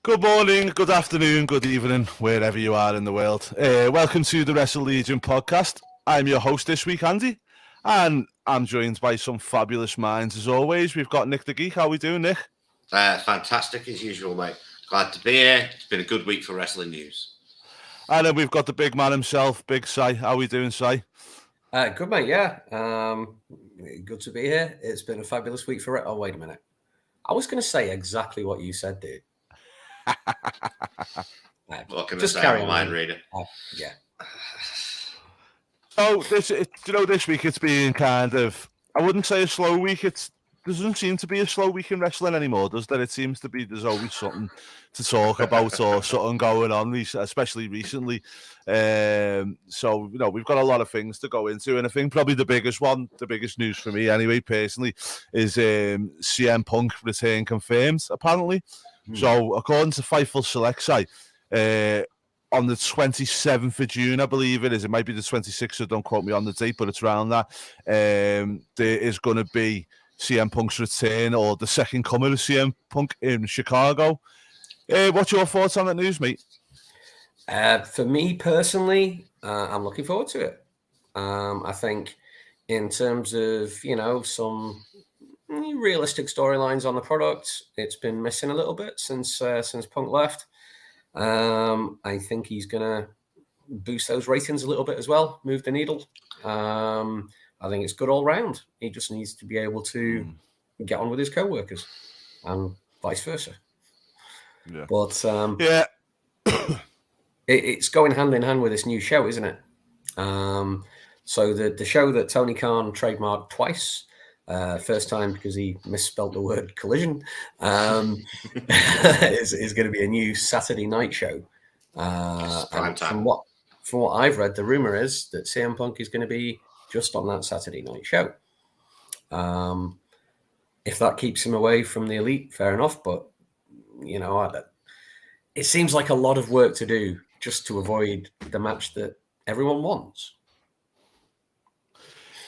Good morning, good afternoon, good evening, wherever you are in the world. Welcome to the Wrestle Legion podcast. I'm your host this week, Andy, and I'm joined by some fabulous minds as always. We've got Nick the Geek. How are we doing, Nick? Fantastic as usual, mate. Glad to be here. It's been a good week for wrestling news. And then we've got the big man himself, Big Si. How are we doing, Si? Good, mate, yeah. Good to be here. It's been a fabulous week for it. Oh, wait a minute. I was going to say exactly what you said, dude. What can I say? I'm a mind reader. Yeah. So this week it's been kind of, I wouldn't say a slow week. It doesn't seem to be a slow week in wrestling anymore, does there? It seems to be there's always something to talk about or something going on, especially recently. So we've got a lot of things to go into, and I think probably the biggest news for me anyway, personally, is CM Punk return confirmed apparently. So according to Fightful Select site, on the 27th of June, I believe it is. It might be the 26th, so don't quote me on the date, but it's around that. There is going to be CM Punk's return, or the second coming of CM Punk in Chicago. What's your thoughts on that news, mate? For me personally, I'm looking forward to it. I think in terms of, some realistic storylines on the product, it's been missing a little bit since Punk left. I think he's going to boost those ratings a little bit as well, move the needle. I think it's good all round. He just needs to be able to get on with his co-workers and vice versa. Yeah. But yeah, it's going hand in hand with this new show, isn't it? So the show that Tony Khan trademarked twice, first time because he misspelled the word collision, is going to be a new Saturday night show. Prime time. From what I've read, the rumor is that CM Punk is going to be just on that Saturday night show. If that keeps him away from the elite, fair enough. But it seems like a lot of work to do just to avoid the match that everyone wants.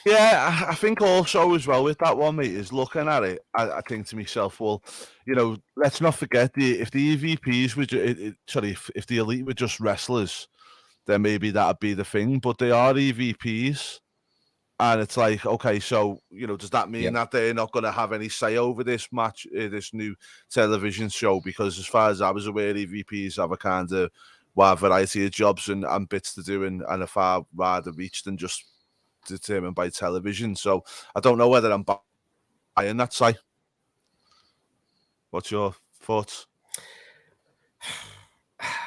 Yeah, I think also as well with that one, mate, is looking at it, I think to myself, well, let's not forget if the EVPs were, if the elite were just wrestlers, then maybe that'd be the thing. But they are EVPs, and it's like, okay, so does that mean that they're not going to have any say over this match, this new television show? Because as far as I was aware, EVPs have a kind of wide variety of jobs and bits to do, and a far wider reach than just determined by television. So I don't know whether I'm buying that side. What's your thoughts?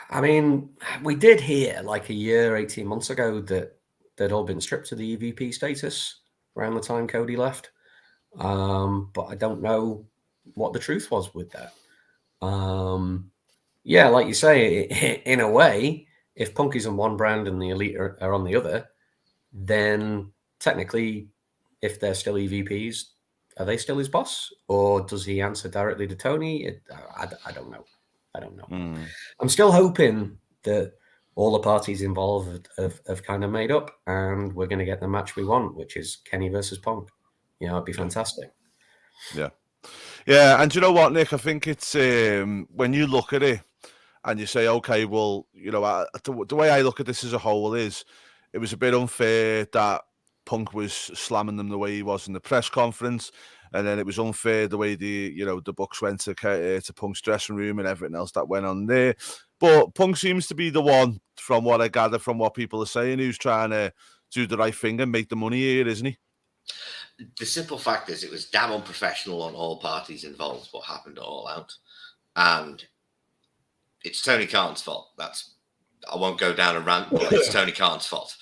I mean, we did hear like a year, 18 months ago that they'd all been stripped of the EVP status around the time Cody left. But I don't know what the truth was with that. Yeah, like you say, in a way, if Punk is on one brand and the elite are on the other, then technically, if they're still EVPs, are they still his boss? Or does he answer directly to Tony? I don't know. I'm still hoping that all the parties involved have kind of made up and we're going to get the match we want, which is Kenny versus Punk. It'd be fantastic. Yeah. Yeah, and you know what, Nick? I think it's when you look at it and you say, okay, well, the way I look at this as a whole is it was a bit unfair that Punk was slamming them the way he was in the press conference, and then it was unfair the way the Bucks went to Punk's dressing room and everything else that went on there. But Punk seems to be the one, from what I gather from what people are saying, who's trying to do the right thing and make the money here, isn't he? The simple fact is it was damn unprofessional on all parties involved what happened All Out, and it's Tony Khan's fault. I won't go down a rant, but it's Tony Khan's fault.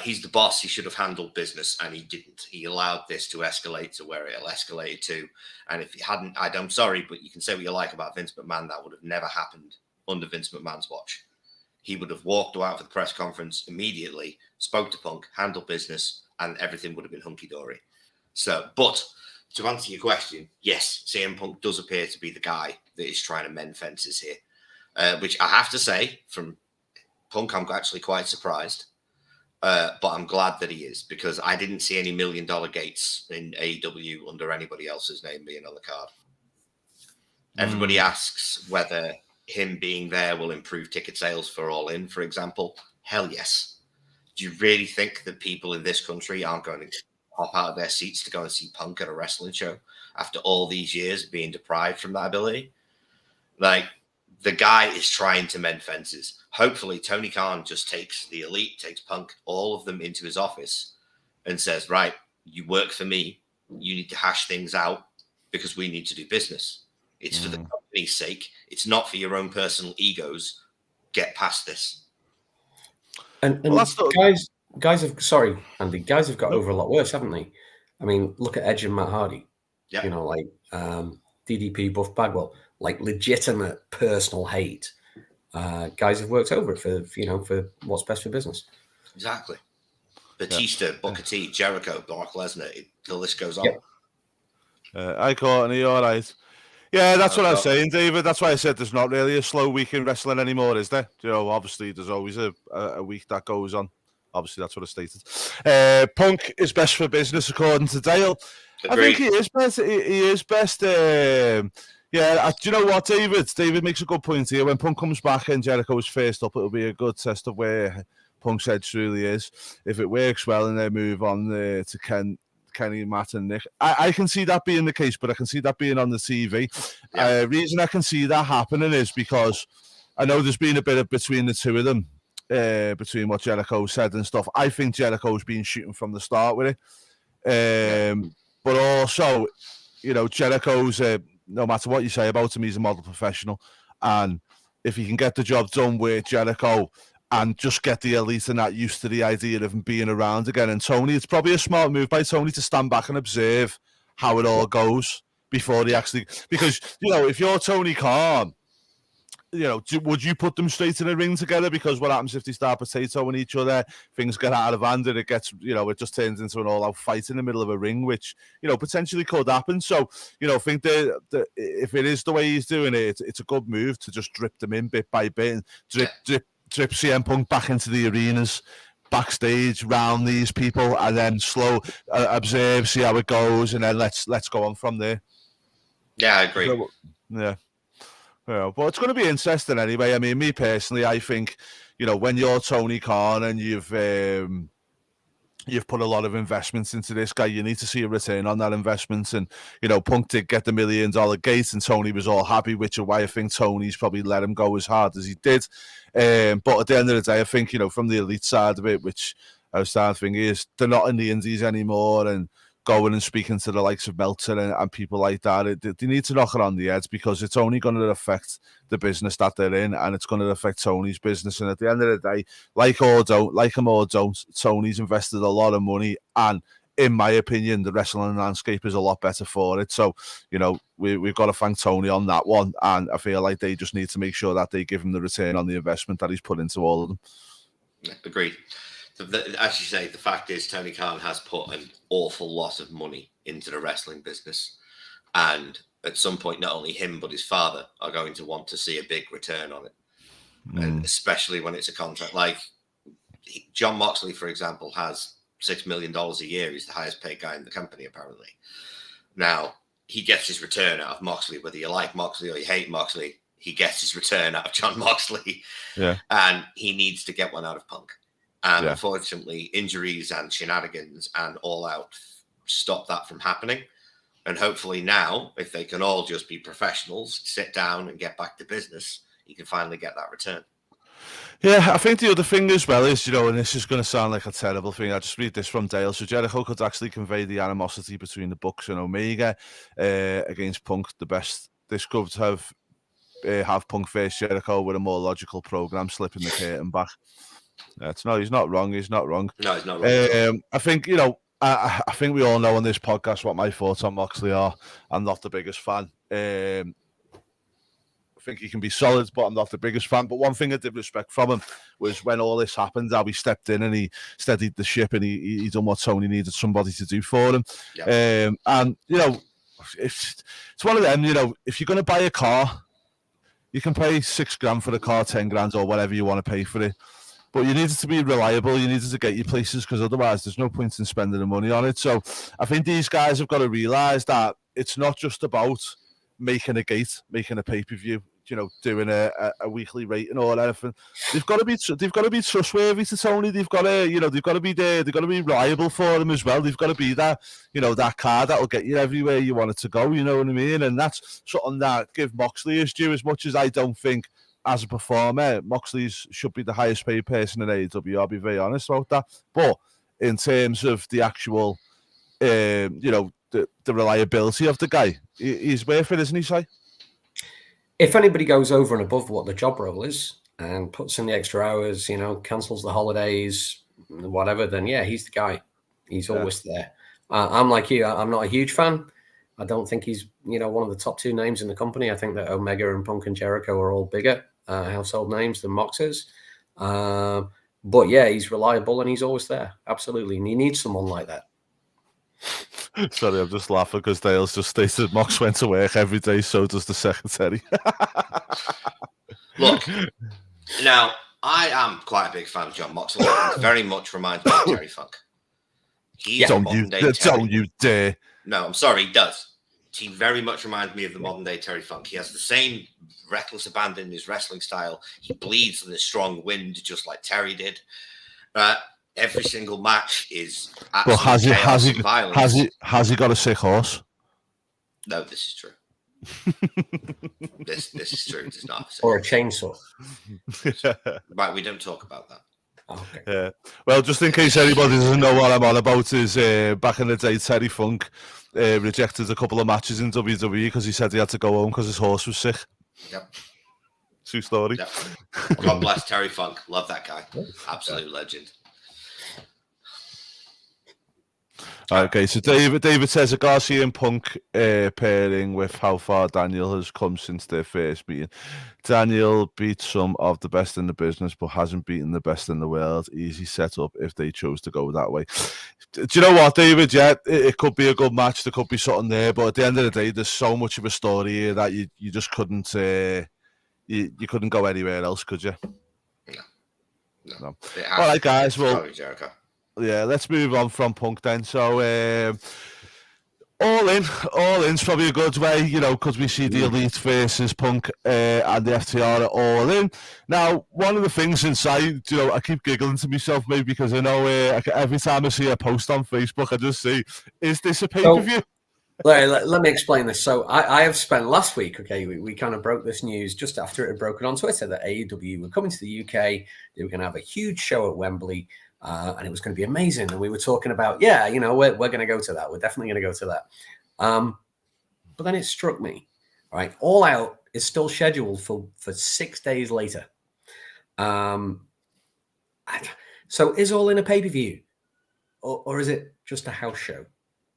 He's the boss. He should have handled business, and he didn't. He allowed this to escalate to where it'll escalate to. And if he hadn't, I'm sorry, but you can say what you like about Vince McMahon. That would have never happened under Vince McMahon's watch. He would have walked out for the press conference immediately, spoke to Punk, handled business, and everything would have been hunky-dory. So, but to answer your question, yes, CM Punk does appear to be the guy that is trying to mend fences here, which I have to say, from Punk, I'm actually quite surprised. But I'm glad that he is, because I didn't see any $1 million gates in AEW under anybody else's name being on the card. Everybody asks whether him being there will improve ticket sales for All In, for example. Hell yes. Do you really think that people in this country aren't going to hop out of their seats to go and see Punk at a wrestling show after all these years of being deprived from that ability? Like, the guy is trying to mend fences. Hopefully, Tony Khan just takes the Elite, takes Punk, all of them into his office and says, right, you work for me. You need to hash things out because we need to do business. It's for the company's sake. It's not for your own personal egos. Get past this. And guys have, sorry, Andy, guys have got over a lot worse, haven't they? I mean, look at Edge and Matt Hardy. Yeah. You know, like DDP, Buff Bagwell, like legitimate personal hate. Guys have worked over it for what's best for business. Exactly. Batista, Booker T, Jericho, Brock Lesnar, the list goes on. Yep. Hi, Courtney, all right. Yeah, that's what I was saying, David. That's why I said there's not really a slow week in wrestling anymore, is there? You know, obviously there's always a week that goes on. Obviously, that's what I stated. Punk is best for business, according to Dale. Agreed. I think he is best. He is best. Do you know what, David? David makes a good point here. When Punk comes back and Jericho's first up, it'll be a good test of where Punk's edge truly is. If it works well and they move on to Kenny, Matt, and Nick. I can see that being the case, but I can see that being on the TV. Yeah. Reason I can see that happening is because I know there's been a bit of between the two of them, between what Jericho said and stuff. I think Jericho's been shooting from the start with it. But also, you know, Jericho's, no matter what you say about him, he's a model professional. And if he can get the job done with Jericho and just get the Elite and that used to the idea of him being around again. And Tony, it's probably a smart move by Tony to stand back and observe how it all goes before he actually... Because, you know, if you're Tony Khan, you know, would you put them straight in a ring together? Because what happens if they start potatoing each other, things get out of hand and it gets, you know, it just turns into an all-out fight in the middle of a ring, which, you know, potentially could happen. So, you know, I think that if it is the way he's doing it, it's a good move to just drip them in bit by bit and drip CM Punk back into the arenas, backstage, round these people, and then slow observe, see how it goes, and then let's go on from there. Yeah, I agree. So, yeah, but it's going to be interesting anyway. I mean, me personally, I think, you know, when you're Tony Khan and you've put a lot of investments into this guy, you need to see a return on that investment. And, you know, Punk did get the $1 million gate and Tony was all happy, which is why I think Tony's probably let him go as hard as he did. But at the end of the day, I think, you know, from the Elite side of it, which I was starting to think is they're not in the indies anymore, and going and speaking to the likes of Meltzer and people like that, they need to knock it on the head, because it's only going to affect the business that they're in, and it's going to affect Tony's business. And at the end of the day, like him or don't, Tony's invested a lot of money, and in my opinion, the wrestling landscape is a lot better for it. So, you know, we've got to thank Tony on that one, and I feel like they just need to make sure that they give him the return on the investment that he's put into all of them. Agreed. As you say, the fact is Tony Khan has put an awful lot of money into the wrestling business, and at some point not only him but his father are going to want to see a big return on it. And especially when it's a contract like John Moxley, for example, has $6 million a year. He's the highest paid guy in the company, apparently. Now, he gets his return out of Moxley, whether you like Moxley or you hate Moxley. He gets his return out of John Moxley, and he needs to get one out of Punk. And unfortunately, injuries and shenanigans and all out stop that from happening. And hopefully now, if they can all just be professionals, sit down and get back to business, you can finally get that return. Yeah, I think the other thing as well is, you know, and this is going to sound like a terrible thing, I'll just read this from Dale. So Jericho could actually convey the animosity between the Bucks and Omega against Punk. The best. This could have Punk face Jericho with a more logical program, slipping the curtain back. No, he's not wrong. He's not wrong. No, he's not wrong. I think, you know, I think we all know on this podcast what my thoughts on Moxley are. I'm not the biggest fan. I think he can be solid, but I'm not the biggest fan. But one thing I did respect from him was when all this happened, how he stepped in and he steadied the ship, and he done what Tony needed somebody to do for him. Yeah. And, you know, it's one of them, you know, if you're going to buy a car, you can pay $6,000 for the car, 10 grand, or whatever you want to pay for it. But you needed to be reliable. You needed to get you places, because otherwise there's no point in spending the money on it. So I think these guys have got to realise that it's not just about making a gate, making a pay-per-view, you know, doing a weekly rating or anything. They've got to be trustworthy to Tony. They've got to be there. They've got to be reliable for him as well. They've got to be that, you know, that car that'll get you everywhere you want it to go. You know what I mean? And that's something that give Moxley his due. As much as I don't think, as a performer, Moxley should be the highest paid person in AEW. I'll be very honest about that. But in terms of the actual, you know, the reliability of the guy, he's worth it, isn't he, Si? If anybody goes over and above what the job role is and puts in the extra hours, you know, cancels the holidays, whatever, then yeah, he's the guy. He's always there. I'm like you. I'm not a huge fan. I don't think he's, you know, one of the top 2 names in the company. I think that Omega and Punk and Jericho are all bigger household names than Mox is. But yeah, he's reliable and he's always there. Absolutely. And he needs someone like that. Sorry, I'm just laughing because Dale's just stated Mox went to work every day, so does the secretary. Look, now, I am quite a big fan of John Moxley. He very much reminds me of Terry Funk. He's Don't you dare. No, I'm sorry, he does. He very much reminds me of the modern day Terry Funk. He has the same reckless abandon in his wrestling style. He bleeds in a strong wind, just like Terry did. Every single match is absolute chaos and violence. Has he got a sick horse? No, this is true. this is true. It's not. Or a chainsaw. Right, we don't talk about that. Okay. Yeah. Well, just in case anybody doesn't know what I'm on about, is back in the day, Terry Funk rejected a couple of matches in WWE because he said he had to go home because his horse was sick. Yep. True story. Yep. God bless Terry Funk. Love that guy. Absolute legend. Okay, so David says a Garcia and Punk pairing with how far Daniel has come since their first meeting. Daniel beat some of the best in the business, but hasn't beaten the best in the world. Easy setup if they chose to go that way. Do you know what, David? Yeah, it could be a good match. There could be something there, but at the end of the day, there's so much of a story here that you just couldn't you couldn't go anywhere else, could you? No. All right, guys. Well. Yeah, let's move on from Punk then. So, all in's probably a good way, you know, because we see the Elite versus Punk and the FTR are all in. Now, one of the things inside, you know, I keep giggling to myself maybe because I know every time I see a post on Facebook, I just see, is this a pay-per-view? Let me explain this. So I have spent last week, okay, we kind of broke this news just after it had broken on Twitter that AEW were coming to the UK. They were going to have a huge show at Wembley. And it was going to be amazing. And we were talking about, yeah, you know, we're going to go to that. We're definitely going to go to that. But then it struck me, right? All Out is still scheduled for 6 days later. So is All In a pay-per-view? Or is it just a house show?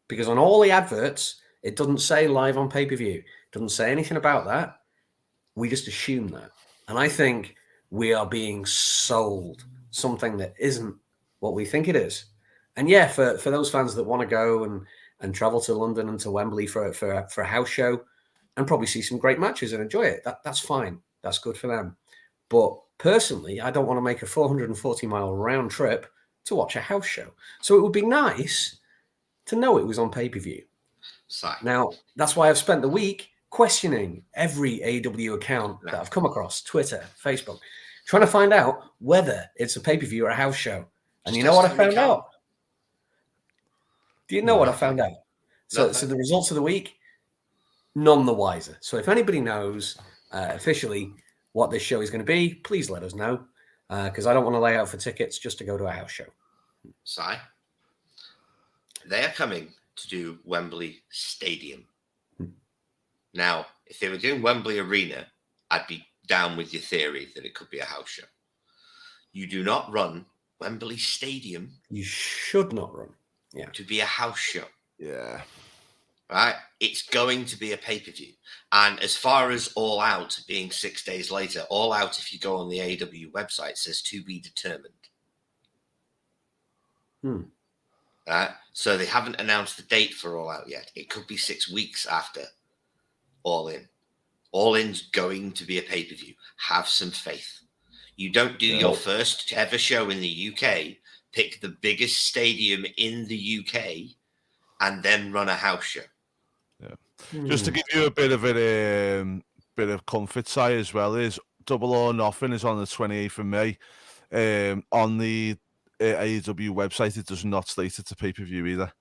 Because on all the adverts, it doesn't say live on pay-per-view. It doesn't say anything about that. We just assume that. And I think we are being sold something that isn't what we think it is. And yeah, for those fans that want to go and travel to London and to Wembley for a house show and probably see some great matches and enjoy it, that's fine. That's good for them. But personally, I don't want to make a 440-mile round trip to watch a house show. So it would be nice to know it was on pay-per-view. Now, that's why I've spent the week questioning every AEW account that I've come across, Twitter, Facebook, trying to find out whether it's a pay-per-view or a house show. And you know what I found out? Do you know what I found out? So the results of the week, none the wiser. So if anybody knows officially what this show is going to be, please let us know. Because I don't want to lay out for tickets just to go to a house show. They are coming to do Wembley Stadium. Now, if they were doing Wembley Arena, I'd be down with your theory that it could be a house show. You do not run Wembley Stadium. You should not run. Yeah. To be a house show. Yeah. Right? It's going to be a pay-per-view. And as far as All Out being 6 days later, All Out, if you go on the AEW website, says to be determined. Right? So they haven't announced the date for All Out yet. It could be 6 weeks after All In. All In's going to be a pay-per-view. Have some faith. You don't do your first ever show in the UK, pick the biggest stadium in the UK, and then run a house show. Yeah. Just to give you a bit of comfort, Si, as well, is Double or Nothing is on the 28th of May. On the AEW website, it does not state it's a pay-per-view either.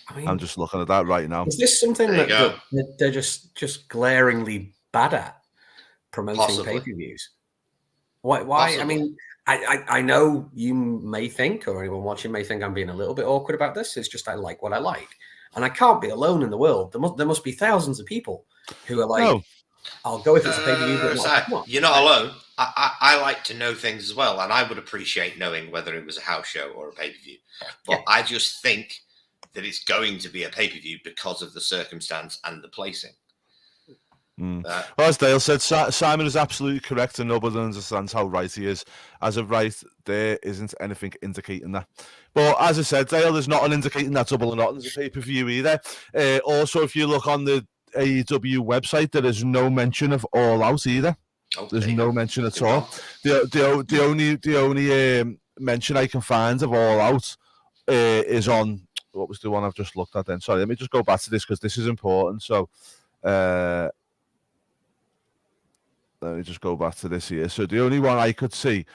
I mean, I'm just looking at that right now. Is this something There you that they're just glaringly bad at promoting Possibly. pay-per-views? Why? Possibly. I mean, I know you may think, or anyone watching may think I'm being a little bit awkward about this. It's just I like what I like, and I can't be alone in the world. There must be thousands of people who are like, No. I'll go if it's a pay-per-view, but not. You're not alone. I like to know things as well, and I would appreciate knowing whether it was a house show or a pay-per-view. But I just think that it's going to be a pay-per-view because of the circumstance and the placing. Well, as Dale said, Simon is absolutely correct, and nobody understands how right he is. As of right, there isn't anything indicating that. But as I said, Dale, there's not an indicating that Double or Nothing is a pay-per-view either. Also, if you look on the AEW website, there is no mention of All Out either. There's no mention at all. The only mention I can find of All Out is on, what was the one I've just looked at then? Sorry, let me just go back to this because this is important. So let me just go back to this here. So the only one I could see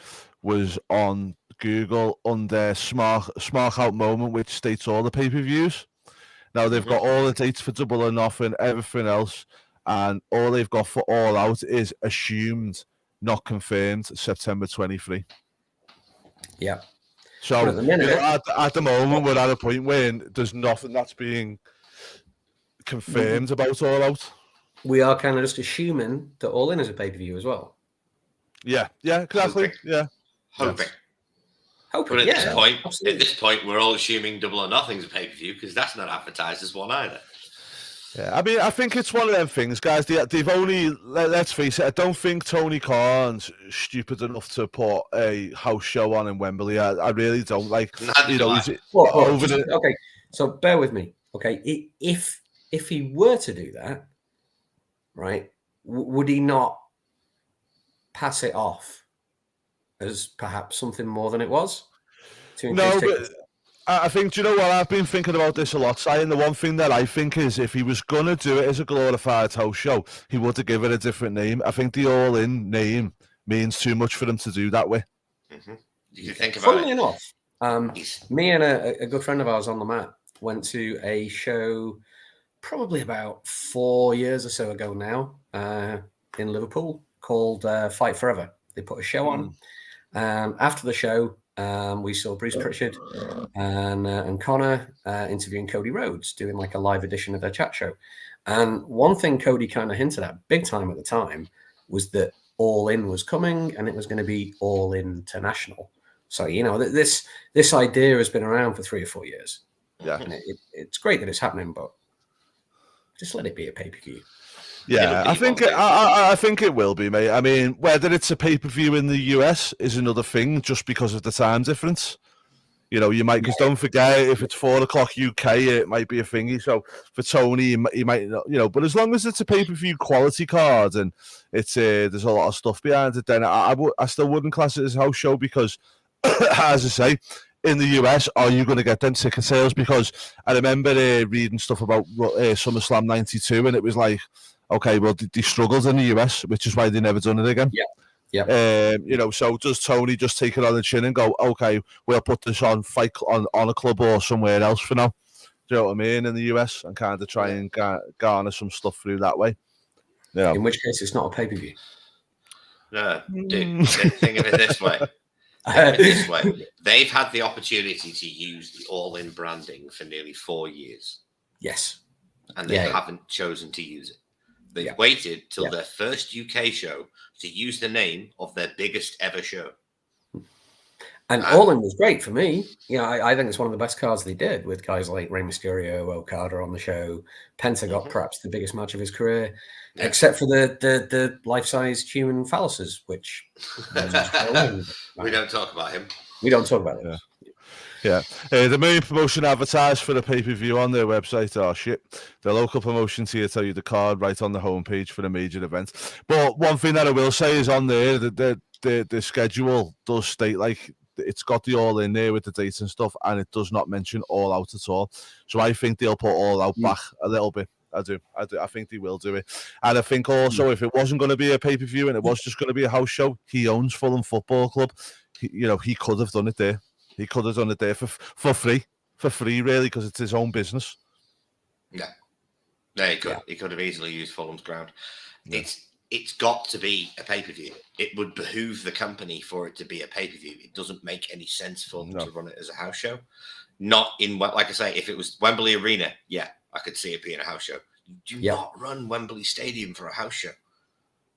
was on Google under Smart Out Moment, which states all the pay-per-views. Now they've got all the dates for Double or Nothing, everything else, and all they've got for All Out is assumed, not confirmed, September 23. Yeah. So at the moment, we're at a point where there's nothing that's being confirmed about All Out. We are kind of just assuming that All In is a pay-per-view as well. Yeah, exactly. Hoping. Hoping. But at this point, we're all assuming Double or Nothing's a pay-per-view because that's not advertised as one either. Yeah, I mean, I think it's one of them things, guys. They've only, let's face it, I don't think Tony Khan's stupid enough to put a house show on in Wembley. I really don't. Like, okay, so bear with me. Okay, if he were to do that, right, would he not pass it off as perhaps something more than it was? No, but I think, do you know what? I've been thinking about this a lot, saying the one thing that I think is if he was going to do it as a glorified house show, he would have given it a different name. I think the All In name means too much for him to do that way. Mm-hmm. You think about Funnily enough, me and a good friend of ours on the mat went to a show probably about 4 years or so ago now in Liverpool called Fight Forever. They put a show on. After the show, we saw Bruce Pritchard and Connor interviewing Cody Rhodes, doing like a live edition of their chat show. And one thing Cody kind of hinted at big time at the time was that All In was coming and it was going to be All International. So, you know, this idea has been around for 3 or 4 years. Yeah. And it's great that it's happening, but just let it be a pay-per-view. Yeah, I think it will be, mate. I mean, whether it's a pay-per-view in the US is another thing, just because of the time difference. You know, you might, because don't forget, if it's 4 o'clock UK, it might be a thingy. So for Tony, he might not, you know. But as long as it's a pay-per-view quality card and it's there's a lot of stuff behind it, then I still wouldn't class it as a house show because, as I say, in the US, are you going to get them ticket sales? Because I remember reading stuff about SummerSlam '92, and it was like, okay, well, they struggled in the US, which is why they never done it again. Yeah. You know, so does Tony just take it on the chin and go, okay, we'll put this on Fight on a club or somewhere else for now? Do you know what I mean? In the US, and kind of try and garner some stuff through that way. Yeah. In which case, it's not a pay-per-view. No, dude, think of it this way. They've had the opportunity to use the All In branding for nearly 4 years. Yes. And they haven't chosen to use it. They waited till their first UK show to use the name of their biggest ever show. And All In was great for me. You know, I think it's one of the best cards they did with guys like Rey Mysterio, Okada on the show. Penta got perhaps the biggest match of his career, except for the life-sized human phalluses, which we don't talk about him. We don't talk about it. Yeah. The main promotion advertised for the pay-per-view on their website are shit. The local promotions here tell you the card right on the homepage for the major event. But one thing that I will say is on there, the schedule does state like it's got the All In there with the dates and stuff, and it does not mention All Out at all. So I think they'll put All Out back a little bit. I do. I think they will do it. And I think also if it wasn't going to be a pay-per-view and it was just going to be a house show, he owns Fulham Football Club. He could have done it there. He could have done it there for free. For free, really, because it's his own business. Yeah. Yeah, he could. Yeah. He could have easily used Fulham's ground. Yeah. It's got to be a pay-per-view. It would behoove the company for it to be a pay-per-view. It doesn't make any sense for them to run it as a house show. Not in, like I say, if it was Wembley Arena, yeah, I could see it being a house show. Do not run Wembley Stadium for a house show.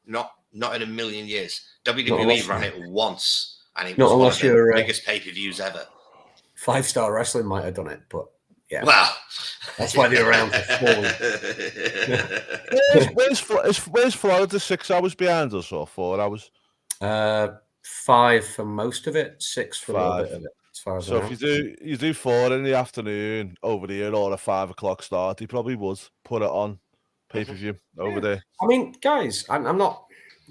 Not in a million years. WWE ran it once, and it was one of the biggest pay-per-views ever. 5-Star Wrestling might have done it, but yeah. Well, that's why they're around for 4 Where's Florida? 6 hours behind us or 4 hours? 5 for most of it, 6 for a little bit of it. As far as so if you do 4 in the afternoon over here or a 5 o'clock start, he probably would put it on pay-per-view over there. I mean, guys, I'm not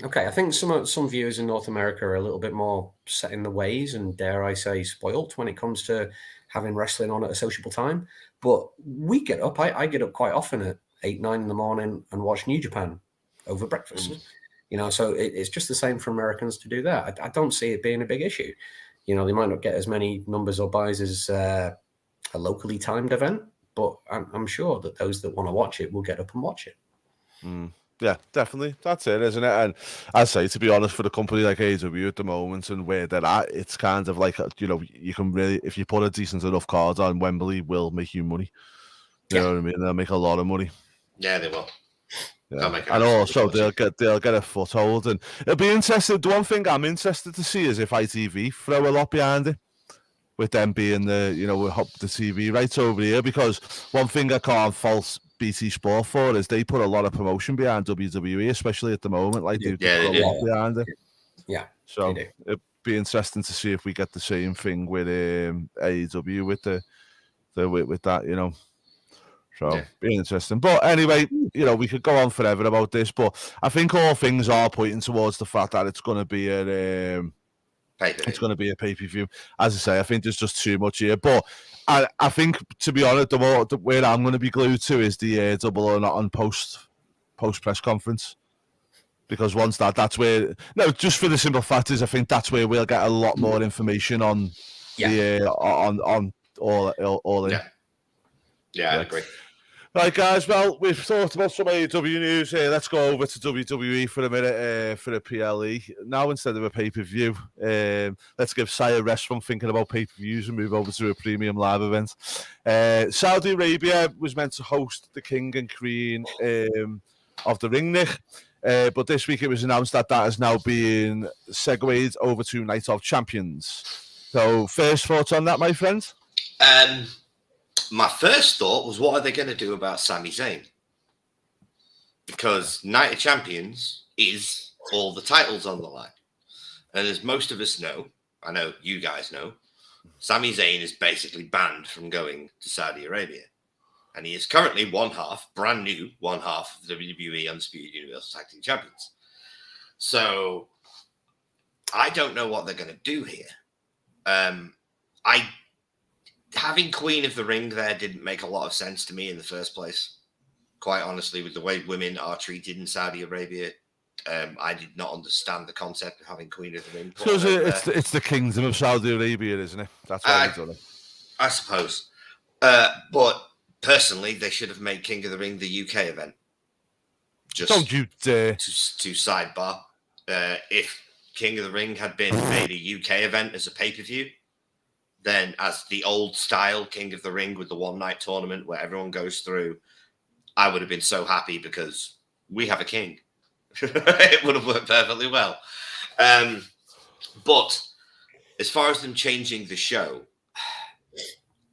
okay. I think some viewers in North America are a little bit more set in the ways and, dare I say, spoilt when it comes to having wrestling on at a sociable time. But we get up. I get up quite often at 8, 9 in the morning and watch New Japan over breakfast. So it's just the same for Americans to do that. I don't see it being a big issue. They might not get as many numbers or buys as a locally timed event, but I'm sure that those that want to watch it will get up and watch it. Yeah, definitely. That's it, isn't it? And I say, to be honest, for the company like AEW at the moment and where they're at, it's kind of like, you can really, if you put a decent enough card on, Wembley will make you money. You know what I mean? They'll make a lot of money. Yeah, they will. Yeah. And also they'll get a foothold, and it'll be interesting. The one thing I'm interested to see is if ITV throw a lot behind it, with them being the TV rights over here, because one thing I can't fault BT Sport for is they put a lot of promotion behind WWE, especially at the moment. Like they put a lot behind it. Yeah. So it'd be interesting to see if we get the same thing with AEW with with that, So be interesting. But anyway, we could go on forever about this, but I think all things are pointing towards the fact that it's going to be a pay-per-view. As I say, I think there's just too much here. But I think, to be honest, where I'm going to be glued to is the Double or Not on post press conference. Because once that's where, just for the simple fact is, I think that's where we'll get a lot more information on on all in. Yeah, I agree. Right, guys, well, we've talked about some AEW news here. Let's go over to WWE for a minute for the PLE. Now, instead of a pay-per-view, let's give Saya a rest from thinking about pay-per-views and move over to a premium live event. Saudi Arabia was meant to host the King and Queen of the Ring, Nick. But this week it was announced that has now been segued over to Night of Champions. So, first thoughts on that, my friend? My first thought was, what are they going to do about Sami Zayn? Because Night of Champions is all the titles on the line. And as most of us know, I know you guys know, Sami Zayn is basically banned from going to Saudi Arabia. And he is currently brand new one half of the WWE Undisputed Universal Tag Team Champions. So I don't know what they're going to do here. Having Queen of the Ring there didn't make a lot of sense to me in the first place. Quite honestly, with the way women are treated in Saudi Arabia, I did not understand the concept of having Queen of the Ring. So it's the Kingdom of Saudi Arabia, isn't it? That's why they've done it. I suppose. But personally, they should have made King of the Ring the UK event. Just don't you dare. To sidebar. If King of the Ring had been made a UK event as a pay-per-view, then as the old style King of the Ring with the one-night tournament where everyone goes through, I would have been so happy because we have a king. It would have worked perfectly well. But as far as them changing the show,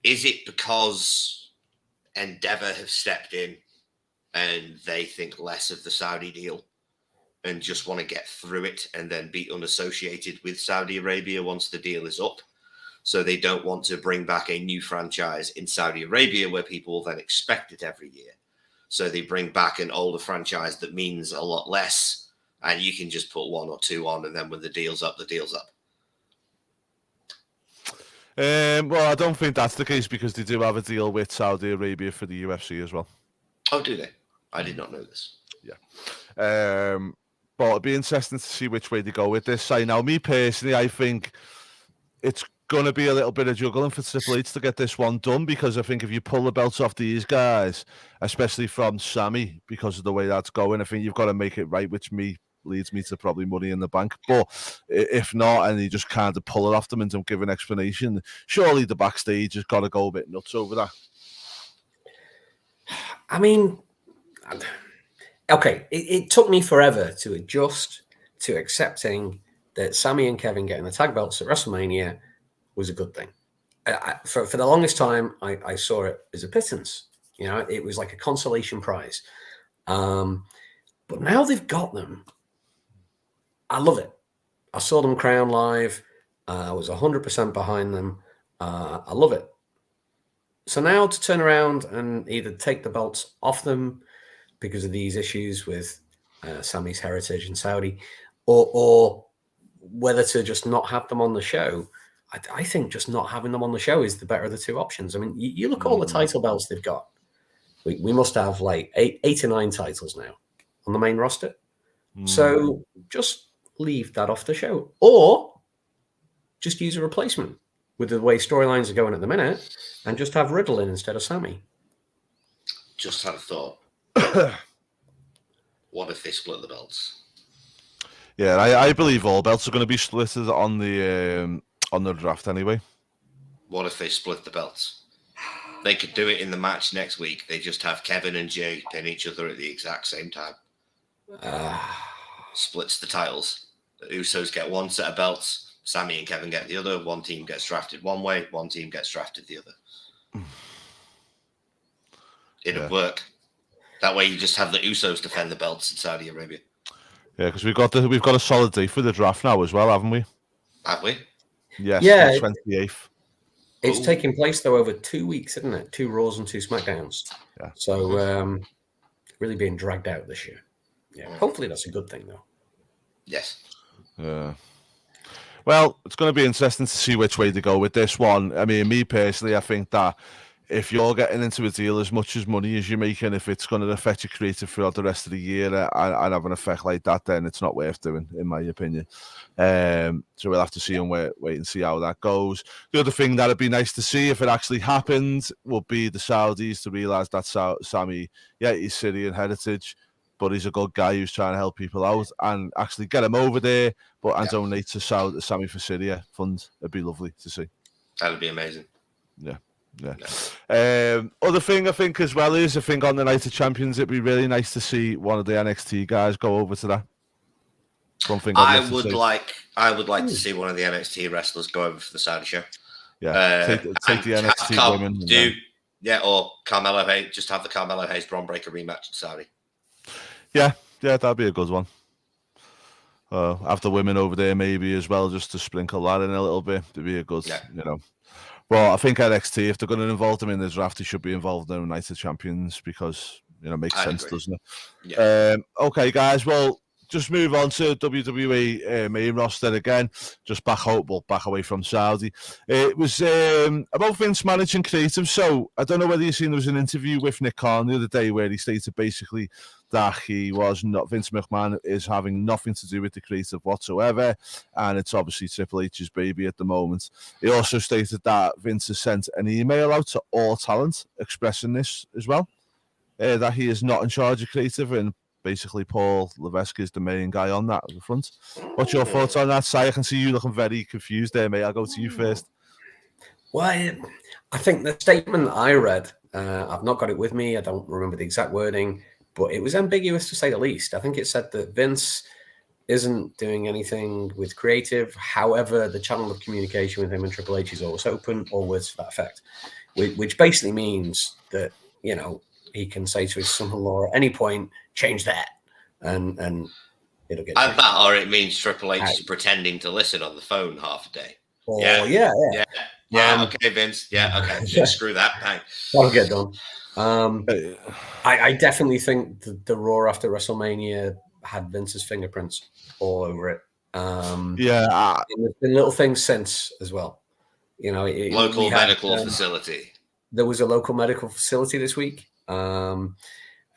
is it because Endeavour have stepped in and they think less of the Saudi deal and just want to get through it and then be unassociated with Saudi Arabia once the deal is up? So they don't want to bring back a new franchise in Saudi Arabia where people will then expect it every year. So they bring back an older franchise that means a lot less, and you can just put 1 or 2 on, and then when the deal's up, the deal's up. Well, I don't think that's the case because they do have a deal with Saudi Arabia for the UFC as well. Oh, do they? I did not know this. Yeah. But it'll be interesting to see which way they go with this. Now, me personally, I think it's going to be a little bit of juggling for Triple H to get this one done, because I think if you pull the belts off these guys, especially from Sammy, because of the way that's going, I think you've got to make it right, which leads me to probably Money in the Bank. But if not, and you just kind of pull it off them and don't give an explanation, surely the backstage has got to go a bit nuts over that. I mean, okay, it took me forever to adjust to accepting that Sammy and Kevin getting the tag belts at WrestleMania was a good thing. For the longest time, I saw it as a pittance. You know, it was like a consolation prize. But now they've got them. I love it. I saw them crown live. I was 100% behind them. I love it. So now to turn around and either take the belts off them because of these issues with Sammy's heritage in Saudi, or whether to just not have them on the show, I think just not having them on the show is the better of the two options. I mean, you look at all the title belts they've got. We must have like eight or nine titles now on the main roster. So just leave that off the show, or just use a replacement with the way storylines are going at the minute, and just have Riddle in instead of Sammy. Just had a thought. What if they split the belts? Yeah, I believe all belts are going to be split on the draft anyway. What if they split the belts? They could do it in the match next week. They just have Kevin and Jay pin each other at the exact same time. Splits the titles. The Usos get one set of belts. Sammy and Kevin get the other. One team gets drafted one way. One team gets drafted the other. It'd work. That way, you just have the Usos defend the belts in Saudi Arabia. Yeah, because we've got a solid date for the draft now as well, haven't we? Have we? Yes, yeah, the 28th. It's taking place though over 2 weeks, isn't it? 2 Raws and 2 SmackDowns. Yeah. So really being dragged out this year. Yeah. Hopefully that's a good thing though. Yes. Yeah. Well, it's going to be interesting to see which way they go with this one. I mean, me personally, I think that if you're getting into a deal as much as money as you're making, if it's going to affect your creative throughout the rest of the year and have an effect like that, then it's not worth doing, in my opinion. So we'll have to see and wait and see how that goes. The other thing that would be nice to see if it actually happened would be the Saudis to realise that Sammy, he's Syrian heritage, but he's a good guy who's trying to help people out, and actually get him over there, and donate to Sammy for Syria fund. It'd be lovely to see. That'd be amazing. Yeah. Other thing I think as well is, I think on the Night of Champions, it'd be really nice to see one of the NXT guys go over to that. Something I would like to see one of the NXT wrestlers go over for the Saudi show. Yeah, take the NXT women. Or Carmelo Hayes. Just have the Carmelo Hayes Braun Breaker rematch in Saudi. Yeah, that'd be a good one. Have the women over there maybe as well, just to sprinkle that in a little bit. It'd be a good, Well, I think NXT, if they're going to involve them in the draft, they should be involved in the Night of Champions because, it makes sense, doesn't it? Yeah. Okay, guys. Well, just move on to WWE main roster again. Just back away from Saudi. It was about Vince managing creative. So I don't know whether you've seen, there was an interview with Nick Khan the other day where he stated basically that Vince McMahon is having nothing to do with the creative whatsoever, and it's obviously Triple H's baby at the moment. He also stated that Vince has sent an email out to all talent expressing this as well, that he is not in charge of creative, and basically Paul Levesque is the main guy on that at the front. What's your thoughts on that, Si? I can see you looking very confused there, mate. I'll go to you first. Well, I think the statement that I read, I've not got it with me. I don't remember the exact wording, but it was ambiguous to say the least. I think it said that Vince isn't doing anything with creative. However, the channel of communication with him and Triple H is always open, or words to that effect, which basically means that, he can say to his son-in-law at any point, change that, and it'll get changed. That, or it means Triple H is pretending to listen on the phone half a day. Okay, Vince. Yeah, okay. Screw that. Bang. That'll get done. I definitely think the Raw after WrestleMania had Vince's fingerprints all over it. There's been little things since as well. You know, local medical facility. There was a local medical facility this week.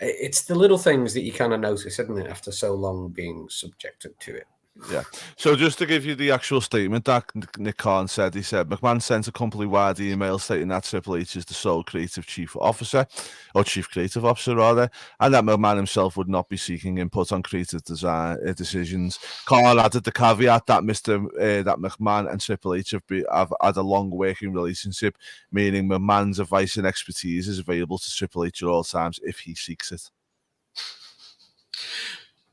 It's the little things that you kind of notice, isn't it, after so long being subjected to it. Yeah. So just to give you the actual statement that Nick Khan said, he said McMahon sent a company-wide email stating that Triple H is the sole creative chief officer, or chief creative officer rather, and that McMahon himself would not be seeking input on creative design decisions. Khan added the caveat that that McMahon and Triple H have had a long working relationship, meaning McMahon's advice and expertise is available to Triple H at all times if he seeks it.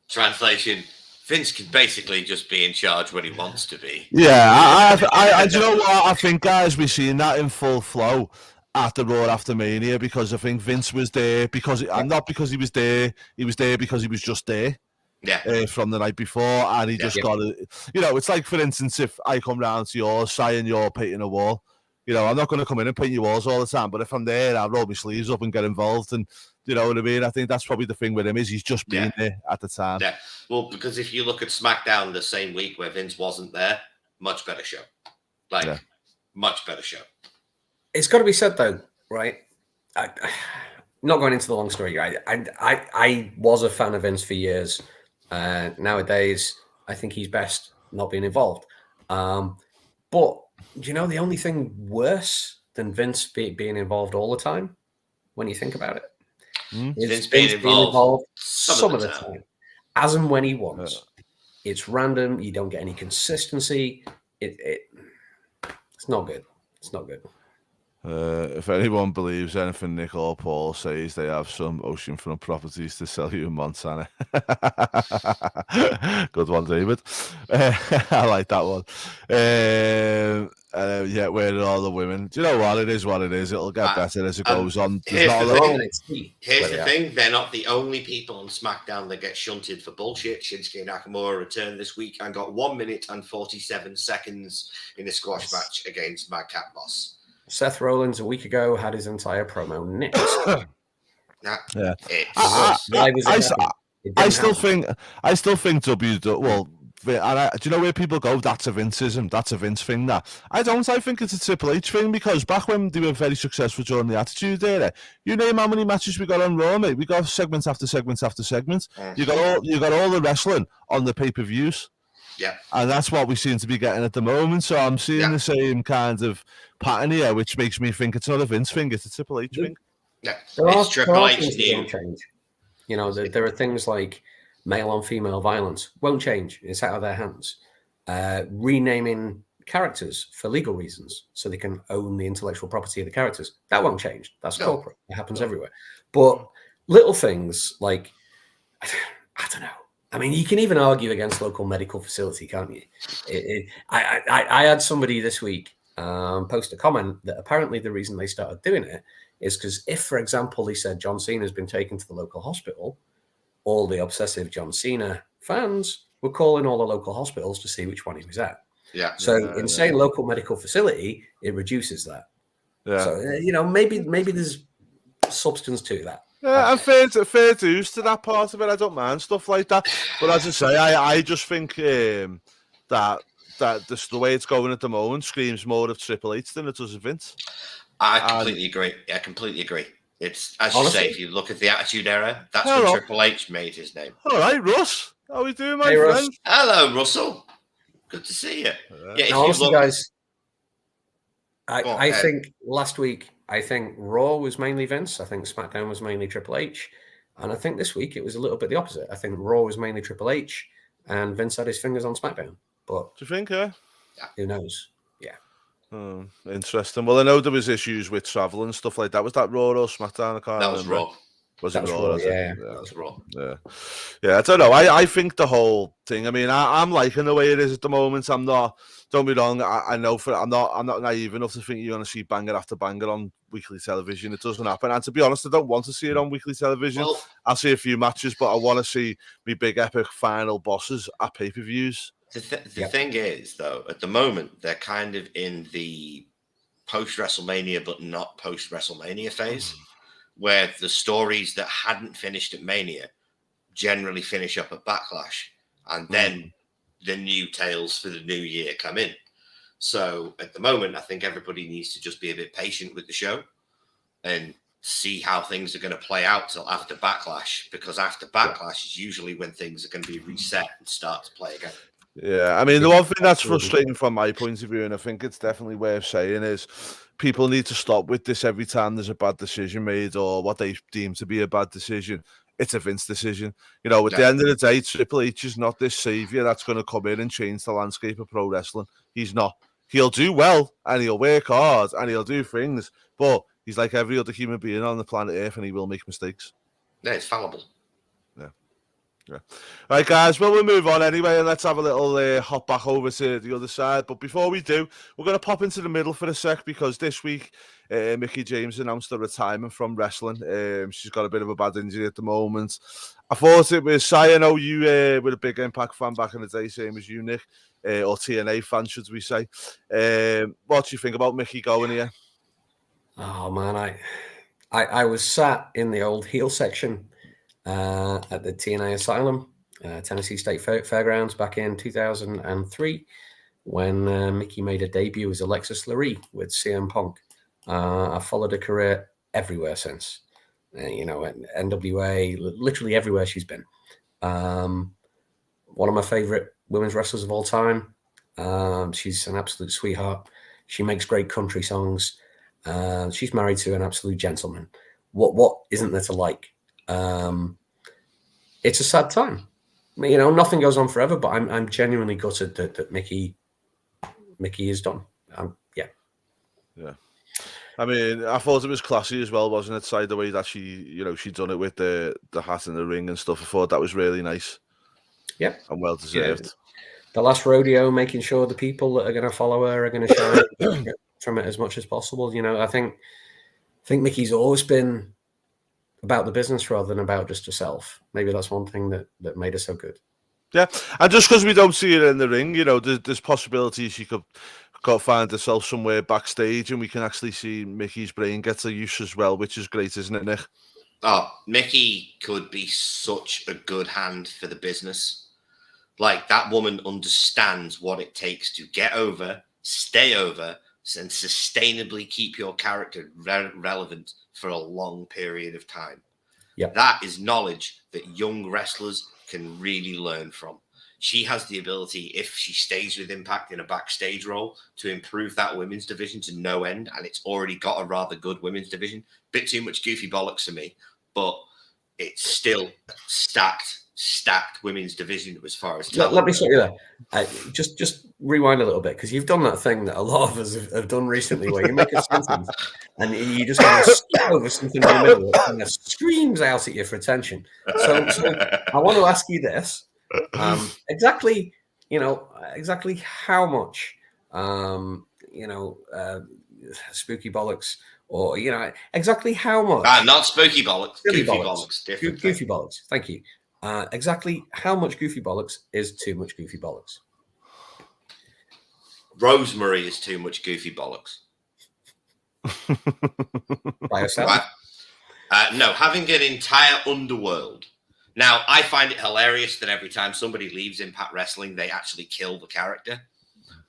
Translation: Vince can basically just be in charge when he wants to be. Yeah, I do you know what? I think, guys, we've seen that in full flow at the Raw after Mania, because I think Vince was there and not because he was there because he was just there. Yeah. From the night before, and he just got it. You know, it's like, for instance, if I come round to yours, saying you're painting a wall, you know, I'm not going to come in and paint your walls all the time, but if I'm there, I'll roll my sleeves up and get involved. And you know what I mean? I think that's probably the thing with him, is he's just been there at the time. Yeah. Well, because if you look at SmackDown the same week where Vince wasn't there, much better show. Much better show. It's got to be said, though, right? Not going into the long story, I was a fan of Vince for years. Nowadays, I think he's best not being involved. But you know, the only thing worse than Vince being involved all the time, when you think about it, is Vince being involved some of the time, as and when he wants. It's random. You don't get any consistency. It's not good. It's not good. If anyone believes anything Nick or Paul says, they have some oceanfront properties to sell you in Montana. Good one, David. I like that one. Yeah, where are all the women? Do you know what? It is what it is. It'll get better as it goes on. Here's the thing. They're not the only people on SmackDown that get shunted for bullshit. Shinsuke Nakamura returned this week and got 1 minute and 47 seconds in a squash match against Madcap Moss. Seth Rollins a week ago had his entire promo nicked. I still think well, do you know where people go? That's a Vinceism. That's a Vince thing. That I don't. I think it's a Triple H thing, because back when they were very successful during the Attitude Era, you name how many matches we got on Raw, mate. We got segments after segments after segments. You got all the wrestling on the pay-per-views. Yeah, and that's what we seem to be getting at the moment. So I'm seeing the same kind of pattern here, which makes me think it's not a Vince thing; it's a Triple H thing. Yeah, it's Triple H new. Change. You know, there are things like male on female violence won't change. It's out of their hands. Renaming characters for legal reasons so they can own the intellectual property of the characters, that won't change. That's corporate. It happens everywhere. But little things like, I don't know. I mean, you can even argue against local medical facility, can't you? I had somebody this week post a comment that apparently the reason they started doing it is because if, for example, they said John Cena has been taken to the local hospital, all the obsessive John Cena fans were calling all the local hospitals to see which one he was at. Yeah. So in saying local medical facility, it reduces that. Yeah. So, you know, maybe there's substance to that. Yeah, and fair dues to that part of it. I don't mind stuff like that. But as I say, I just think that the way it's going at the moment screams more of Triple H than it does of Vince. I completely agree. I completely agree. It's, as you say, if you look at the Attitude Era, that's when Triple H made his name. All right, Russ. How are we doing, my friend? Russ. Hello, Russell. Good to see you. Yeah, honestly, guys, I think last week, I think Raw was mainly Vince. I think SmackDown was mainly Triple H. And I think this week it was a little bit the opposite. I think Raw was mainly Triple H and Vince had his fingers on SmackDown. But do you think, yeah? Who knows? Yeah. Interesting. Well, I know there was issues with travel and stuff like that. Was that Raw or SmackDown? I can't remember. Was Raw. Was it Raw? Yeah, that was Raw. Yeah, I don't know. I think the whole thing. I mean, I'm liking the way it is at the moment. I'm not. Don't be wrong. I know I'm not naive enough to think you're going to see banger after banger on weekly television. It doesn't happen. And to be honest, I don't want to see it on weekly television. Well, I'll see a few matches, but I want to see me big epic final bosses at pay-per-views. The thing is, though, at the moment they're kind of in the post-WrestleMania but not post-WrestleMania phase, where the stories that hadn't finished at Mania generally finish up at Backlash, and then the new tales for the new year come in. So at the moment, I think everybody needs to just be a bit patient with the show and see how things are going to play out till after Backlash, because after Backlash is usually when things are going to be reset and start to play again. Yeah, I mean, the one thing that's frustrating from my point of view, and I think it's definitely worth saying, is people need to stop with this every time there's a bad decision made or what they deem to be a bad decision. It's a Vince decision. You know, at the end of the day, Triple H is not this savior that's going to come in and change the landscape of pro wrestling. He's not. He'll do well and he'll work hard and he'll do things, but he's like every other human being on the planet Earth and he will make mistakes. Yeah, it's fallible. Yeah. Right, guys, well, we'll move on anyway, and let's have a little hop back over to the other side. But before we do, we're going to pop into the middle for a sec, because this week, Mickie James announced her retirement from wrestling. She's got a bit of a bad injury at the moment. I thought it was, I know you were a big Impact fan back in the day, same as you, Nick, or TNA fan, should we say. What do you think about Mickie going here? Oh, man, I was sat in the old heel section at the TNA Asylum, Tennessee State Fairgrounds, back in 2003, when Mickie made her debut as Alexis Lurie with CM Punk. I've followed her career everywhere since. You know, at NWA, literally everywhere she's been. One of my favorite women's wrestlers of all time. She's an absolute sweetheart. She makes great country songs. She's married to an absolute gentleman. What isn't there to like? It's a sad time. You know, nothing goes on forever, but I'm genuinely gutted that Mickie is done. Yeah. I mean, I thought it was classy as well, wasn't it? Side the way that she'd done it with the hat in the ring and stuff. I thought that was really nice. Yeah. And well deserved. Yeah. The last rodeo, making sure the people that are going to follow her are going to shine from it as much as possible. You know, I think Mickey's always been about the business rather than about just herself. Maybe that's one thing that made her so good. Yeah, and just because we don't see her in the ring, you know, there's possibilities she could find herself somewhere backstage, and we can actually see Mickey's brain get to use as well, which is great, isn't it, Nick? Oh, Mickie could be such a good hand for the business. Like, that woman understands what it takes to get over, stay over, and sustainably keep your character relevant for a long period of time. Yep. That is knowledge that young wrestlers can really learn from. She has the ability, if she stays with Impact in a backstage role, to improve that women's division to no end, and it's already got a rather good women's division. Bit too much goofy bollocks for me, but it's still stacked women's division as far as talent. Let me stop you there. Just rewind a little bit, because you've done that thing that a lot of us have done recently, where you make a sentence and you just kind of skip over something in the middle that kind of screams out at you for attention. So I want to ask you this: exactly how much spooky bollocks, or exactly how much? Not spooky bollocks, goofy bollocks. Different goofy bollocks. Thank you. Exactly how much goofy bollocks is too much goofy bollocks? Rosemary is too much goofy bollocks. By yourself? Right. No, having an entire underworld. Now, I find it hilarious that every time somebody leaves Impact Wrestling, they actually kill the character.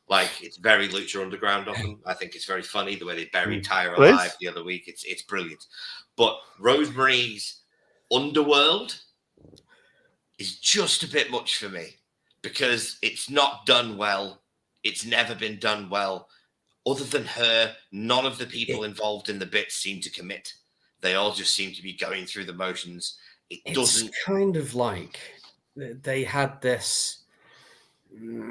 Like, it's very Lucha Underground of them. I think it's very funny the way they buried Tyra alive the other week. It's brilliant. But Rosemary's underworld is just a bit much for me, because it's not done well. It's never been done well. Other than her, none of the people involved in the bits seem to commit. They all just seem to be going through the motions. It's kind of like they had this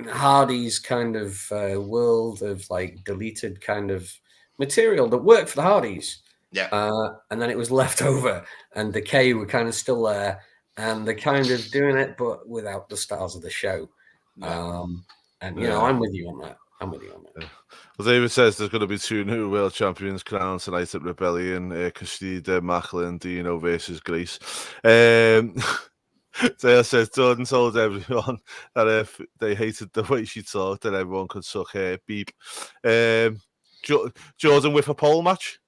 Hardy's kind of world of like deleted kind of material that worked for the Hardys. Yeah. And then it was left over, and Decay were kind of still there, and they're kind of doing it, but without the stars of the show. Yeah. And I'm with you on that. Yeah. Well, David says there's going to be 2 new world champions crowned tonight at Rebellion. Castida, Macklin, Dino versus Grace. Taylor says Jordan told everyone that if they hated the way she talked, then everyone could suck her. Beep. Jordan with a pole match.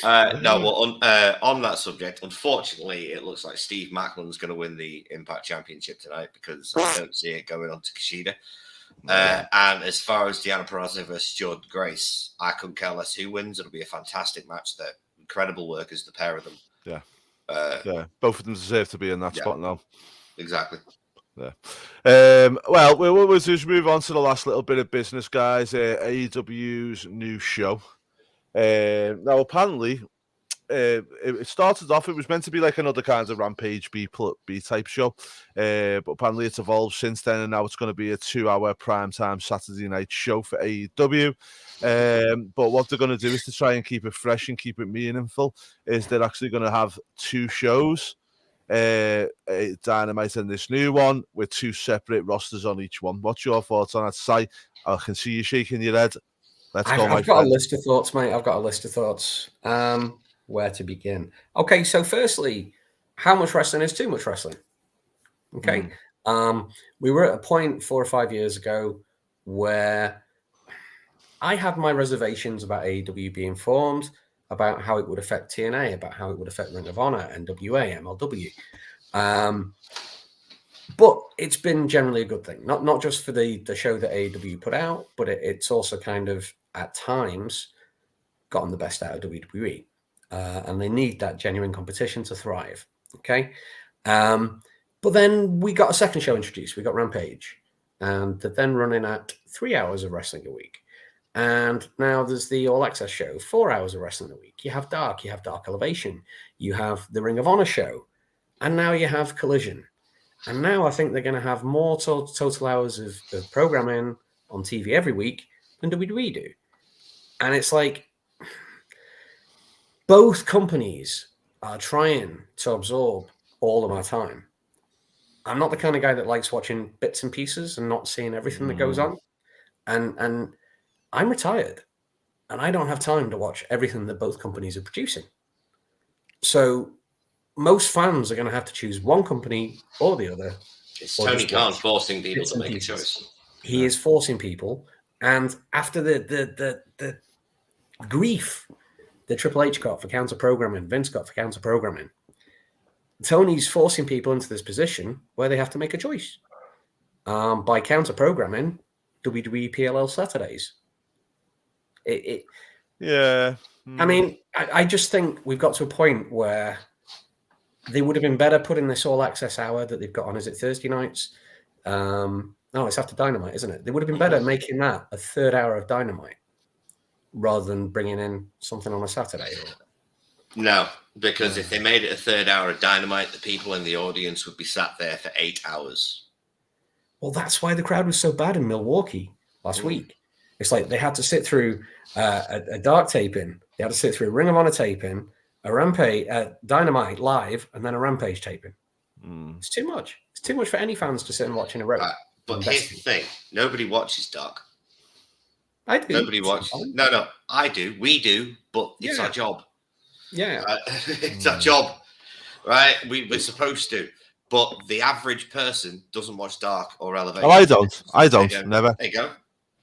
No, well, on that subject, unfortunately, it looks like Steve Maclin's going to win the Impact Championship tonight because I don't see it going on to Kushida. And as far as Deanna Purrazzo versus Jordan Grace, I couldn't care less who wins. It'll be a fantastic match. They're incredible workers, the pair of them. Yeah. Both of them deserve to be in that spot now. Exactly. Yeah. Well, we'll just move on to the last little bit of business, guys. AEW's new show. Now, apparently, it started off, it was meant to be like another kind of Rampage B type show, but apparently it's evolved since then, and now it's going to be a 2-hour primetime Saturday night show for AEW. But what they're going to do is to try and keep it fresh and keep it meaningful, is they're actually going to have 2 shows, Dynamite and this new one, with 2 separate rosters on each one. What's your thoughts on that, Si? I can see you shaking your head. Let's go, I've got a list of thoughts, mate. I've got a list of thoughts. Where to begin? Okay, so firstly, how much wrestling is too much wrestling? Okay. We were at a point 4 or 5 years ago where I had my reservations about AEW being formed, about how it would affect TNA, about how it would affect Ring of Honor, NWA, MLW. But it's been generally a good thing, not just for the show that AEW put out, but it's also kind of at times gotten the best out of WWE. And they need that genuine competition to thrive. Okay. But then we got a second show introduced. We got Rampage, and they're then running at 3 hours of wrestling a week. And now there's the All Access show, 4 hours of wrestling a week. You have Dark Elevation, you have the Ring of Honor show, and now you have Collision. And now I think they're going to have more total hours of programming on TV every week than WWE do. And it's like, both companies are trying to absorb all of my time. I'm not the kind of guy that likes watching bits and pieces and not seeing everything that goes on. And I'm retired, and I don't have time to watch everything that both companies are producing. So most fans are going to have to choose one company or the other. It's Tony Khan forcing people to make a choice. He is forcing people. And after the grief that Triple H got for counter-programming, Vince got for counter-programming, Tony's forcing people into this position where they have to make a choice. By counter-programming WWE PLL Saturdays. Yeah. I mean, I just think we've got to a point where they would have been better putting this All Access hour that they've got on, is it Thursday nights? No, it's after Dynamite, isn't it? They would have been better making that a 3rd hour of Dynamite rather than bringing in something on a Saturday. No, because if they made it a 3rd hour of Dynamite, the people in the audience would be sat there for 8 hours. Well, that's why the crowd was so bad in Milwaukee last week. It's like they had to sit through a Dark taping, they had to sit through a Ring of Honor taping, a Rampage, Dynamite live, and then a Rampage taping. It's too much. It's too much for any fans to sit and watch in a row. But here's the thing: nobody watches Dark. I do. Nobody watches. No, I do. We do, but it's our job. Yeah, it's our job, right? We're supposed to. But the average person doesn't watch Dark or Elevation. Oh, I don't. Never. There you go.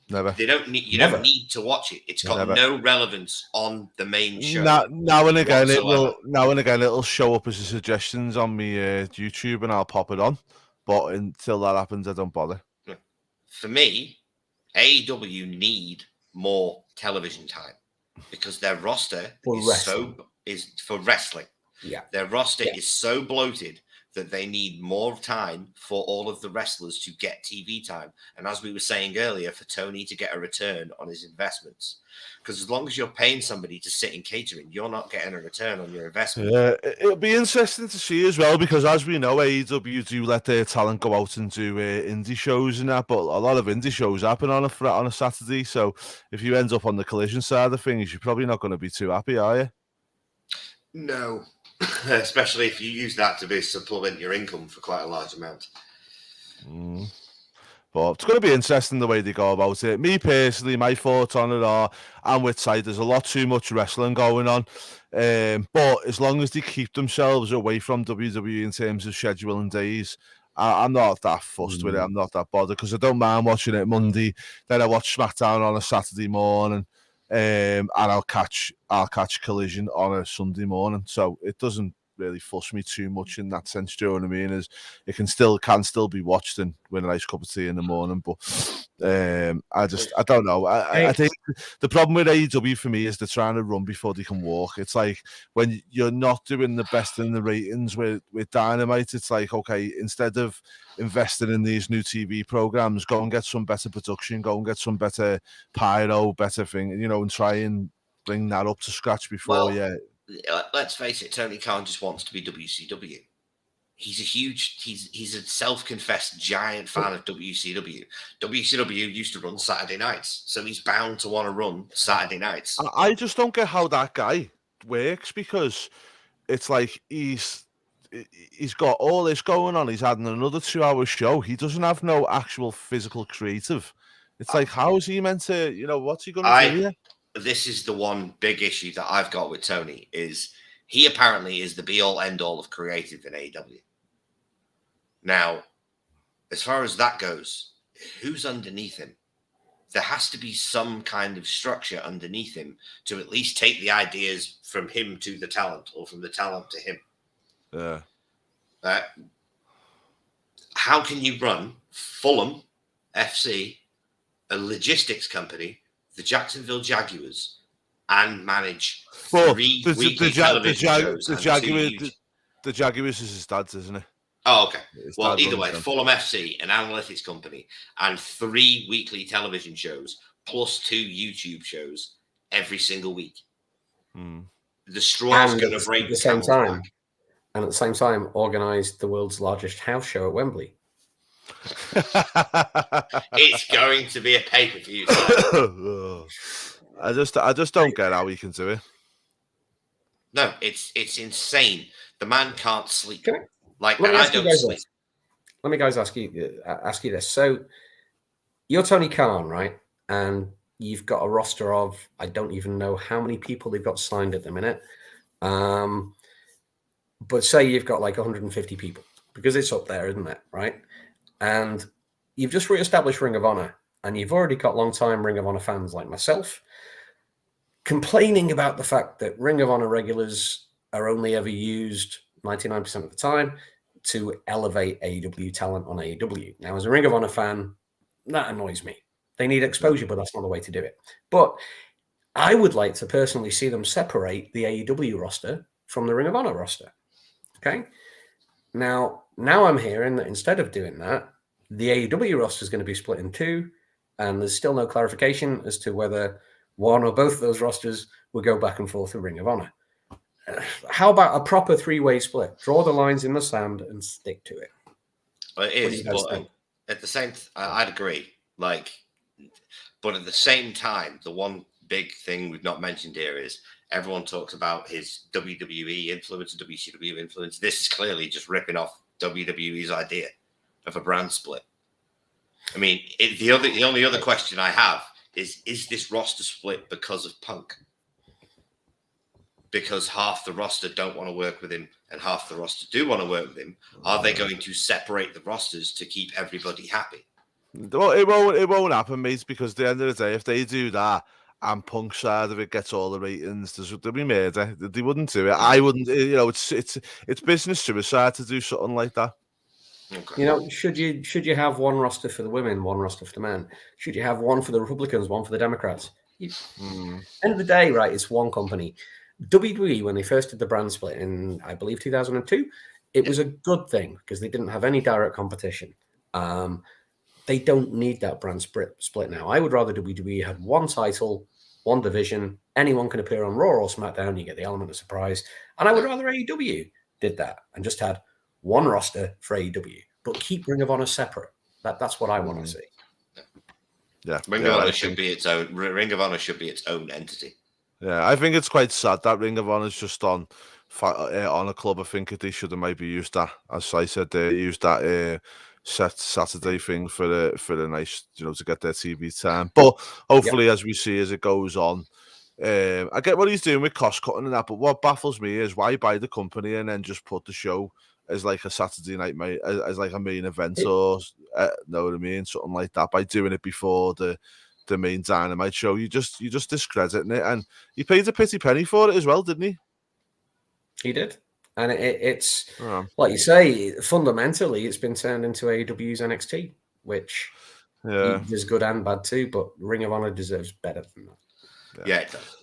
Never. They don't need. You don't need to watch it. It's got no relevance on the main show. Now and again, it'll show up as a suggestions on me YouTube, and I'll pop it on. But until that happens, I don't bother. For me, AEW need more television time because their roster is for wrestling. Yeah, their roster is so bloated that they need more time for all of the wrestlers to get TV time. And as we were saying earlier, for Tony to get a return on his investments. Because as long as you're paying somebody to sit in catering, you're not getting a return on your investment. Yeah, it'll be interesting to see as well, because as we know, AEW do let their talent go out and do indie shows and that, but a lot of indie shows happen on a Saturday. So if you end up on the Collision side of things, you're probably not going to be too happy, are you? No. Especially if you use that to supplement your income for quite a large amount. But it's going to be interesting the way they go about it. Me personally, my thoughts on it are, I'm with Ty, there's a lot too much wrestling going on. But as long as they keep themselves away from WWE in terms of scheduling days, I'm not that fussed with it. I'm not that bothered because I don't mind watching it Monday. Then I watch SmackDown on a Saturday morning, and I'll catch Collision on a Sunday morning. So it doesn't really fuss me too much in that sense. Do you know what I mean? Is it can still be watched and with a nice cup of tea in the morning. But I don't know. I think the problem with AEW for me is they're trying to run before they can walk. It's like when you're not doing the best in the ratings with Dynamite, it's like, okay, instead of investing in these new TV programs, go and get some better production, go and get some better pyro, better thing, and try and bring that up to scratch before let's face it, Tony Khan just wants to be WCW. He's a self-confessed giant fan of WCW. WCW used to run Saturday nights, so he's bound to want to run Saturday nights. I just don't get how that guy works, because it's like he's got all this going on. He's adding another 2-hour show. He doesn't have no actual physical creative. It's like, how is he meant to, what's he going to do here? This is the one big issue that I've got with Tony, is he apparently is the be-all, end-all of creative in AEW. Now, as far as that goes, who's underneath him? There has to be some kind of structure underneath him to at least take the ideas from him to the talent, or from the talent to him. Yeah. How can you run Fulham FC, a logistics company, the Jacksonville Jaguars, and manage three weekly television shows? The Jaguars is his dad's, isn't it? Oh, okay. Well, either way, Fulham FC, an analytics company, and 3 weekly television shows, plus 2 YouTube shows every single week. The straw's going to break at the same time. And at the same time, organised the world's largest house show at Wembley. It's going to be a pay-per-view. I just don't get how he can do it. No, it's insane. The man can't sleep. Let me guys ask you this. So you're Tony Khan, right? And you've got a roster of, I don't even know how many people they've got signed at the minute. But say you've got like 150 people, because it's up there, isn't it? Right. And you've just reestablished Ring of Honor, and you've already got long-time Ring of Honor fans like myself complaining about the fact that Ring of Honor regulars are only ever used 99% of the time to elevate AEW talent on AEW. Now, as a Ring of Honor fan, that annoys me. They need exposure, but that's not the way to do it. But I would like to personally see them separate the AEW roster from the Ring of Honor roster. Okay? Now I'm hearing that instead of doing that, the AEW roster is going to be split in 2, and there's still no clarification as to whether one or both of those rosters will go back and forth with Ring of Honor. How about a proper 3-way split? Draw the lines in the sand and stick to it. Well, it is, but at the same I'd agree. But at the same time, the one big thing we've not mentioned here is everyone talks about his WWE influence and WCW influence. This is clearly just ripping off WWE's idea of a brand split. I mean, the only other question I have is this roster split because of Punk? Because half the roster don't want to work with him and half the roster do want to work with him. Are they going to separate the rosters to keep everybody happy? Well, it won't happen, mate, because at the end of the day, if they do that and Punk's side of it gets all the ratings, there'll be murder. They wouldn't do it. I wouldn't. It's business suicide to do something like that. Okay. Should you have one roster for the women, one roster for the men? Should you have one for the Republicans, one for the Democrats? End of the day, right? It's one company. WWE, when they first did the brand split in, I believe, 2002, it was a good thing because they didn't have any direct competition. They don't need that brand split now. I would rather WWE had one title, one division. Anyone can appear on Raw or SmackDown. You get the element of surprise. And I would rather AEW did that and just had one roster for AEW, but keep Ring of Honor separate. That's what I want to see. Yeah, Ring of Honor should be its own. Ring of Honor should be its own entity. Yeah, I think it's quite sad that Ring of Honor is just on a club. I think they should have maybe used that, as I said, they used that Saturday thing for the nice, to get their TV time. But hopefully, as we see as it goes on, I get what he's doing with cost cutting and that. But what baffles me is why buy the company and then just put the show as like a Saturday night, mate, as like a main event, or know what I mean, something like that, by doing it before the main Dynamite show. You just discrediting it, and he paid a pretty penny for it as well, didn't he? He did, and it's Oh. like you say, fundamentally, it's been turned into AEW's NXT, which there's good and bad too. But Ring of Honor deserves better than that. Yeah, it does.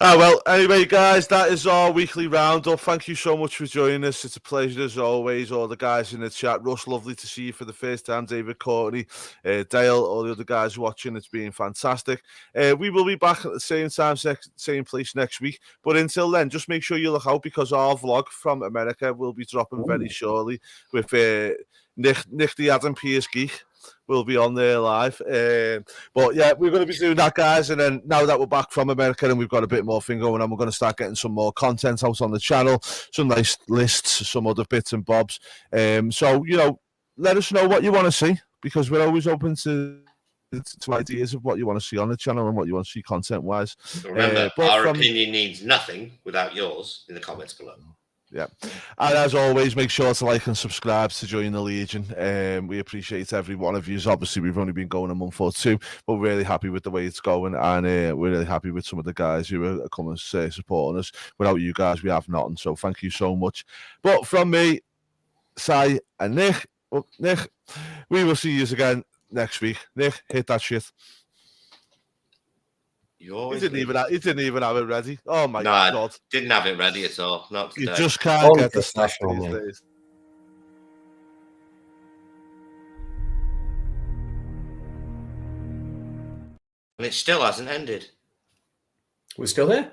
Oh, well, anyway, guys, that is our weekly roundup. Thank you so much for joining us. It's a pleasure, as always. All the guys in the chat. Russ, lovely to see you for the first time. David Courtney, Dale, all the other guys watching. It's been fantastic. We will be back at the same time, same place next week. But until then, just make sure you look out, because our vlog from America will be dropping very shortly with Nick the Adam Pierce Geek. Will be on there live. But yeah, we're going to be doing that, guys. And then now that we're back from America and we've got a bit more thing going on, we're going to start getting some more content out on the channel, some nice lists, some other bits and bobs. So, you know, let us know what you want to see, because we're always open to ideas of what you want to see on the channel and what you want to see content-wise. Remember, our opinion needs nothing without yours in the comments below. Yeah, and as always, make sure to like and subscribe to join the Legion. We appreciate every one of you. Obviously, we've only been going a month or two, but we're really happy with the way it's going, and we're really happy with some of the guys who are coming supporting us. Without you guys, we have nothing, so thank you so much. But from me, Si, and Nick, we will see you again next week. Nick, hit that shit. He didn't even have it ready. Oh my God! I didn't have it ready at all. Not today. You just can't get the stuff these days. And it still hasn't ended. We're still here.